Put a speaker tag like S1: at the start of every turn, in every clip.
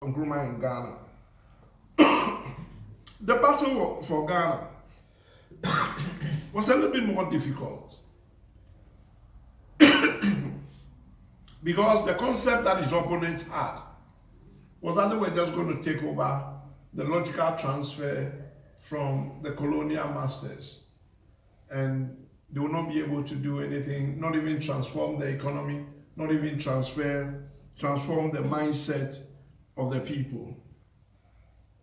S1: Nkrumah in Ghana. The battle for Ghana was a little bit more difficult because the concept that his opponents had was that they were just going to take over the logical transfer from the colonial masters, and they will not be able to do anything, not even transform the economy, not even transform the mindset of the people.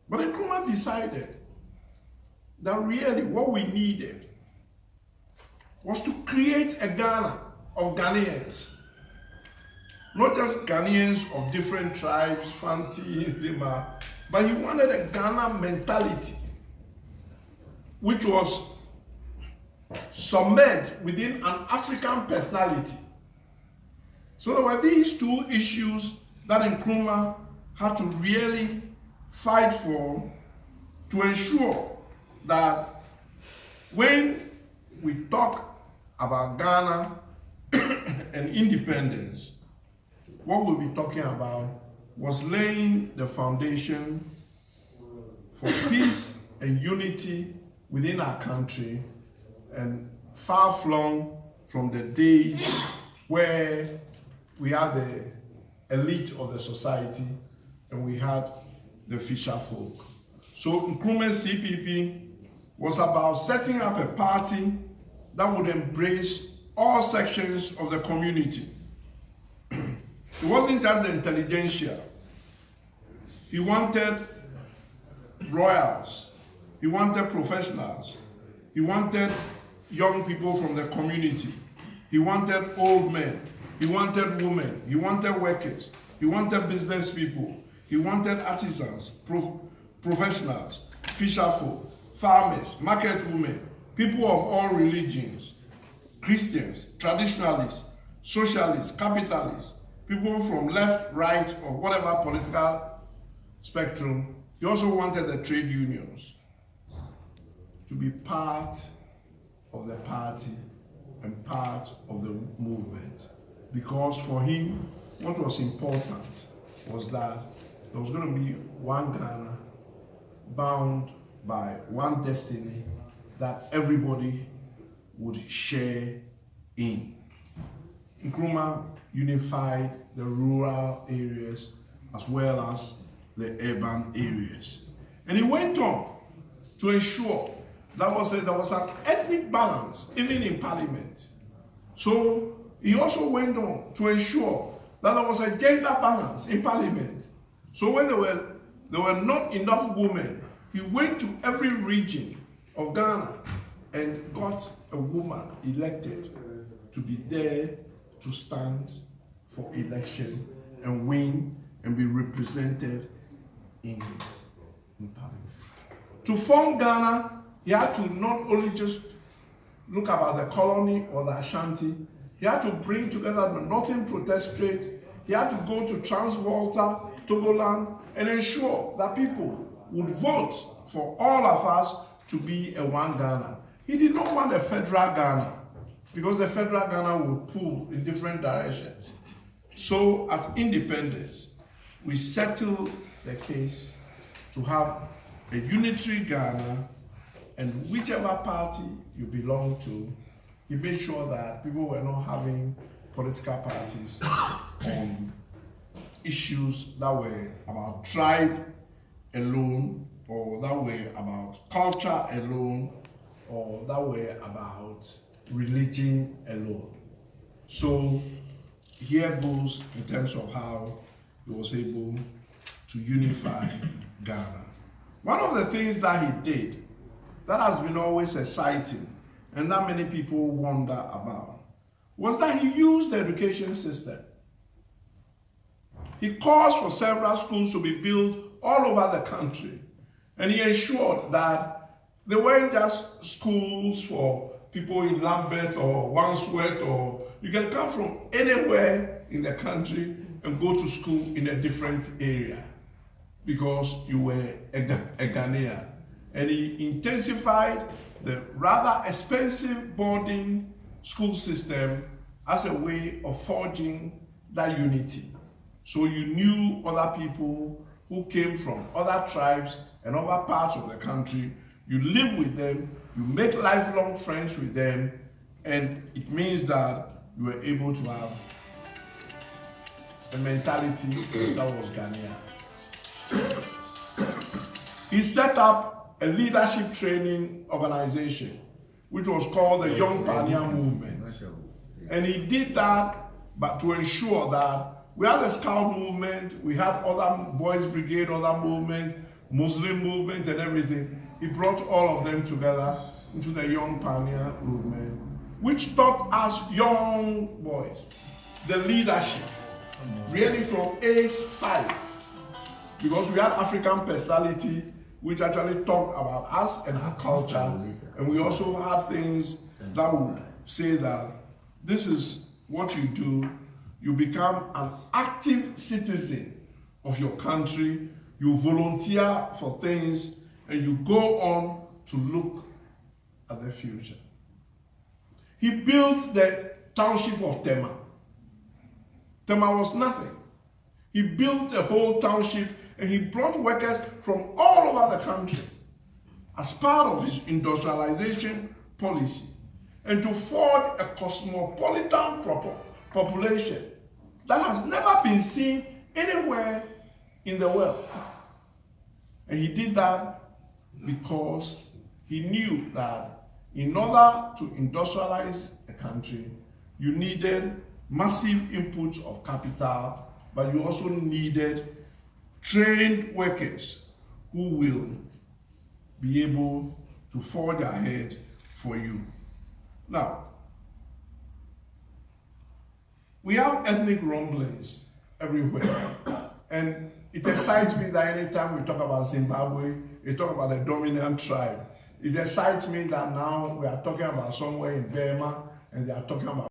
S1: But Nkrumah decided that really what we needed was to create a Ghana of Ghanaians. Not just Ghanaians of different tribes, Fanti, Zima, but he wanted a Ghana mentality which was submerged within an African personality. So there were these two issues that Nkrumah had to really fight for to ensure that when we talk about Ghana and independence, what we'll be talking about was laying the foundation for peace and unity within our country, and far flung from the days where we had the elite of the society and we had the fisher folk. So Nkrumah's CPP was about setting up a party that would embrace all sections of the community. It wasn't just the intelligentsia. He wanted royals. He wanted professionals. He wanted young people from the community. He wanted old men. He wanted women. He wanted workers. He wanted business people. He wanted artisans, professionals, fisher folk, farmers, market women, people of all religions, Christians, traditionalists, socialists, capitalists, people from left, right, or whatever political spectrum. He also wanted the trade unions to be part of the party and part of the movement. Because for him, what was important was that there was going to be one Ghana bound by one destiny that everybody would share in. Nkrumah unified the rural areas as well as the urban areas. And he went on to ensure there was an ethnic balance even in parliament. So he also went on to ensure that there was a gender balance in parliament. So when there were not enough women, he went to every region of Ghana and got a woman elected to be there to stand for election and win and be represented in parliament. To form Ghana, he had to not only just look about the colony or the Ashanti, he had to bring together the Northern Protectorate. He had to go to Transvolta, Togoland, and ensure that people would vote for all of us to be a one Ghana. He did not want a federal Ghana because the federal Ghana would pull in different directions. So at independence, we settled the case to have a unitary Ghana, and whichever party you belong to, he made sure that people were not having political parties on issues that were about tribe alone, or that were about culture alone, or that were about religion alone. So here goes in terms of how he was able to unify Ghana. One of the things that he did that has been always exciting and that many people wonder about was that he used the education system. He caused for several schools to be built all over the country, and he ensured that they weren't just schools for people in Lambeth or Wandsworth, or you can come from anywhere in the country and go to school in a different area because you were a Ghanaian. And he intensified the rather expensive boarding school system as a way of forging that unity. So you knew other people who came from other tribes and other parts of the country. You live with them, you make lifelong friends with them, and it means that you were able to have a mentality that was Ghanaian. He set up a leadership training organization, which was called the Young Pioneer Movement. And he did that but to ensure that we had a scout movement, we had other boys brigade, other movement, Muslim movement and everything. He brought all of them together into the Young Pioneer Movement, which taught us young boys the leadership, really from age 5. Because we had African personality, which actually talked about us and our culture. And we also had things that would say that this is what you do. You become an active citizen of your country. You volunteer for things, and you go on to look at the future. He built the township of Tema. Tema was nothing. He built a whole township, and he brought workers from all over the country as part of his industrialization policy, and to forge a cosmopolitan population that has never been seen anywhere in the world. And he did that because he knew that in order to industrialize a country, you needed massive inputs of capital, but you also needed trained workers who will be able to forge ahead for you. Now, we have ethnic rumblings everywhere, and it excites me that anytime we talk about Zimbabwe, we talk about the dominant tribe. It excites me that now we are talking about somewhere in Burma, and they are talking about